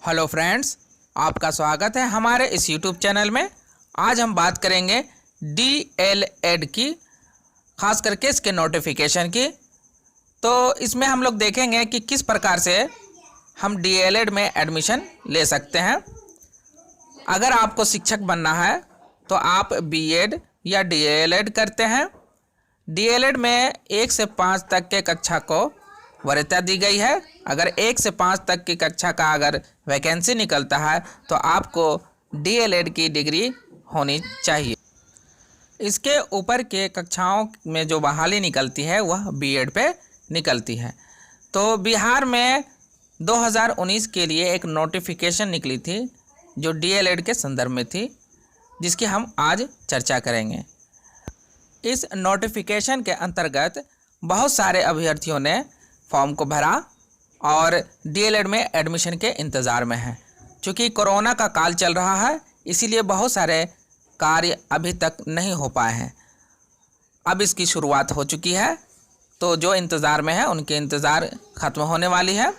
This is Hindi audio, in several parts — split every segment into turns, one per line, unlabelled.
हेलो फ्रेंड्स, आपका स्वागत है हमारे इस यूट्यूब चैनल में। आज हम बात करेंगे DLED की, खास करके इसके नोटिफिकेशन की। तो इसमें हम लोग देखेंगे कि किस प्रकार से हम DLED में एडमिशन ले सकते हैं। अगर आपको शिक्षक बनना है तो आप B.Ed या DLED करते हैं। DLED में 1 से 5 तक के कक्षा को वरीयता दी गई है। अगर 1 से 5 तक की कक्षा का अगर वैकेंसी निकलता है तो आपको DLED की डिग्री होनी चाहिए। इसके ऊपर के कक्षाओं में जो बहाली निकलती है वह B.Ed पे निकलती है। तो बिहार में 2019 के लिए एक नोटिफिकेशन निकली थी जो DLED के संदर्भ में थी, जिसकी हम आज चर्चा करेंगे। इस नोटिफिकेशन के अंतर्गत बहुत सारे अभ्यर्थियों ने फॉर्म को भरा और DLED में एडमिशन के इंतज़ार में हैं। चूँकि कोरोना का काल चल रहा है, इसीलिए बहुत सारे कार्य अभी तक नहीं हो पाए हैं। अब इसकी शुरुआत हो चुकी है, तो जो इंतज़ार में है उनके इंतज़ार ख़त्म होने वाली है।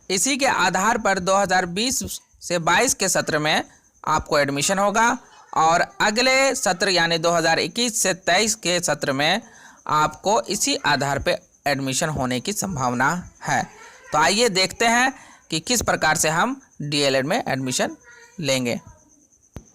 इसी के आधार पर 2020 से 22 के सत्र में आपको एडमिशन होगा और अगले सत्र यानी 2021 से 23 के सत्र में आपको इसी आधार पर एडमिशन होने की संभावना है। तो आइए देखते हैं कि किस प्रकार से हम DLED में एडमिशन लेंगे।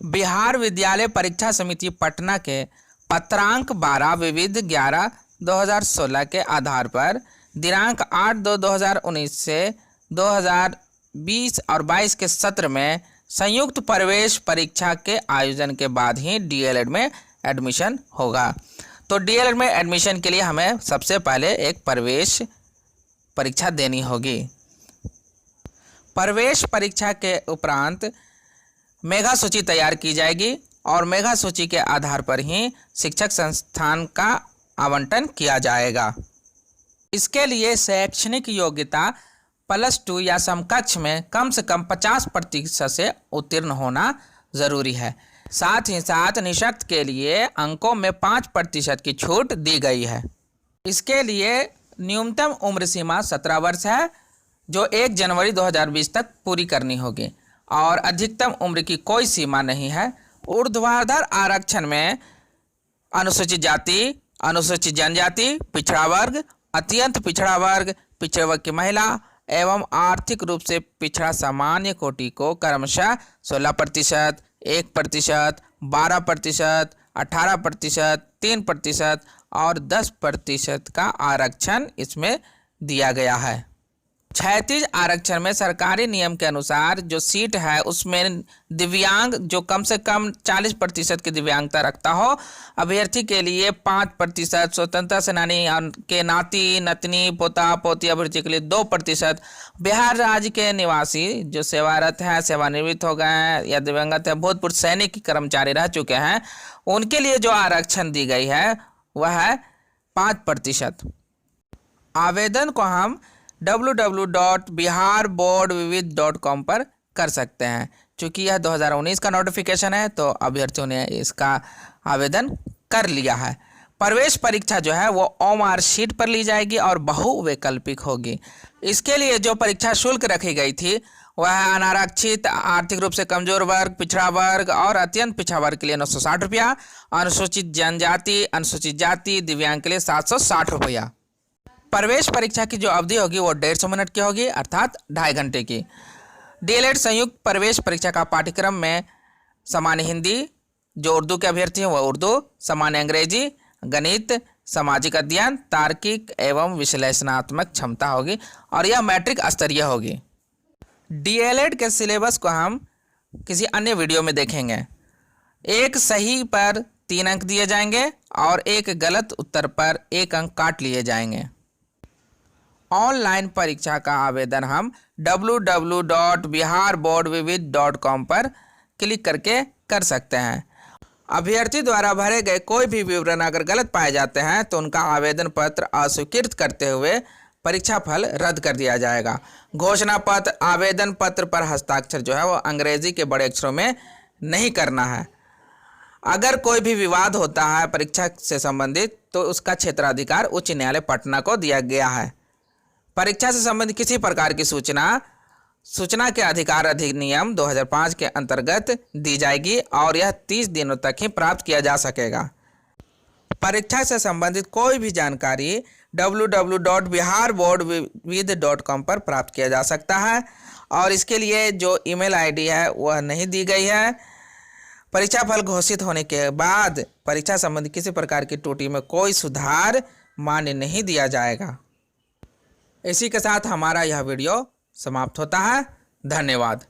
बिहार विद्यालय परीक्षा समिति पटना के पत्रांक 12 विविध 11/2016 के आधार पर दिनांक 8/2/2019 से 2020 और 22 के सत्र में संयुक्त प्रवेश परीक्षा के आयोजन के बाद ही DLED में एडमिशन होगा। तो DLED में एडमिशन के लिए हमें सबसे पहले एक प्रवेश परीक्षा देनी होगी। प्रवेश परीक्षा के उपरांत मेगा सूची तैयार की जाएगी और मेगा सूची के आधार पर ही शिक्षक संस्थान का आवंटन किया जाएगा। इसके लिए शैक्षणिक योग्यता +2 या समकक्ष में कम से कम 50% से उत्तीर्ण होना ज़रूरी है। साथ ही साथ निःशक्त के लिए अंकों में 5% की छूट दी गई है। इसके लिए न्यूनतम उम्र सीमा 17 वर्ष है, जो 1 जनवरी 2020 तक पूरी करनी होगी और अधिकतम उम्र की कोई सीमा नहीं है। ऊर्ध्वाधर आरक्षण में अनुसूचित जाति, अनुसूचित जनजाति, पिछड़ा वर्ग, अत्यंत पिछड़ा वर्ग, पिछड़े वर्ग की महिला एवं आर्थिक रूप से पिछड़ा सामान्य कोटि को क्रमशः 16%, 1%, 12%, 18%, 3% और 10% का आरक्षण इसमें दिया गया है। क्षैतिज आरक्षण में सरकारी नियम के अनुसार जो सीट है उसमें दिव्यांग जो कम से कम 40% की दिव्यांगता रखता हो, अभ्यर्थी के लिए 5%, स्वतंत्रता सेनानी के नाती नतनी पोता पोती अभ्यर्थी के लिए 2%, बिहार राज्य के निवासी जो सेवारत हैं, सेवानिवृत्त हो गए हैं या दिवंगत है, भूतपूर्व सैनिक कर्मचारी रह चुके हैं, उनके लिए जो आरक्षण दी गई है वह है 5%। आवेदन को हम www.biharboardvivid.com पर कर सकते हैं। चूँकि यह 2019 का नोटिफिकेशन है तो अभ्यर्थियों ने इसका आवेदन कर लिया है। प्रवेश परीक्षा जो है वो OMR शीट पर ली जाएगी और बहुवैकल्पिक होगी। इसके लिए जो परीक्षा शुल्क रखी गई थी वह है अनारक्षित, आर्थिक रूप से कमजोर वर्ग, पिछड़ा वर्ग और अत्यंत पिछड़ा वर्ग के लिए 960 रुपया, अनुसूचित जनजाति, अनुसूचित जाति, दिव्यांग के लिए 760 रुपया। प्रवेश परीक्षा की जो अवधि होगी वो 150 मिनट की होगी, अर्थात 2.5 घंटे की। DLED संयुक्त प्रवेश परीक्षा का पाठ्यक्रम में सामान्य हिंदी, जो उर्दू के अभ्यर्थी हैं वह उर्दू, सामान्य अंग्रेजी, गणित, सामाजिक अध्ययन, तार्किक एवं विश्लेषणात्मक क्षमता होगी और यह मैट्रिक स्तरीय होगी। DLED के सिलेबस को हम किसी अन्य वीडियो में देखेंगे। एक सही पर 3 अंक दिए जाएंगे और एक गलत उत्तर पर 1 अंक काट लिए जाएंगे। ऑनलाइन परीक्षा का आवेदन हम www.biharboardvivid.com पर क्लिक करके कर सकते हैं। अभ्यर्थी द्वारा भरे गए कोई भी विवरण अगर गलत पाए जाते हैं तो उनका आवेदन पत्र अस्वीकृत करते हुए परीक्षा फल रद्द कर दिया जाएगा। घोषणा पत्र, आवेदन पत्र पर हस्ताक्षर जो है वो अंग्रेजी के बड़े अक्षरों में नहीं करना है। अगर कोई भी विवाद होता है परीक्षा से संबंधित तो उसका क्षेत्राधिकार उच्च न्यायालय पटना को दिया गया है। परीक्षा से संबंधित किसी प्रकार की सूचना सूचना के अधिकार अधिनियम 2005 के अंतर्गत दी जाएगी और यह 30 दिनों तक ही प्राप्त किया जा सकेगा। परीक्षा से संबंधित कोई भी जानकारी www.biharboardvivid.com पर प्राप्त किया जा सकता है और इसके लिए जो ईमेल आईडी है वह नहीं दी गई है। परीक्षा फल घोषित होने के बाद परीक्षा संबंधी किसी प्रकार की त्रुटि में कोई सुधार मान्य नहीं दिया जाएगा। इसी के साथ हमारा यह वीडियो समाप्त होता है। धन्यवाद।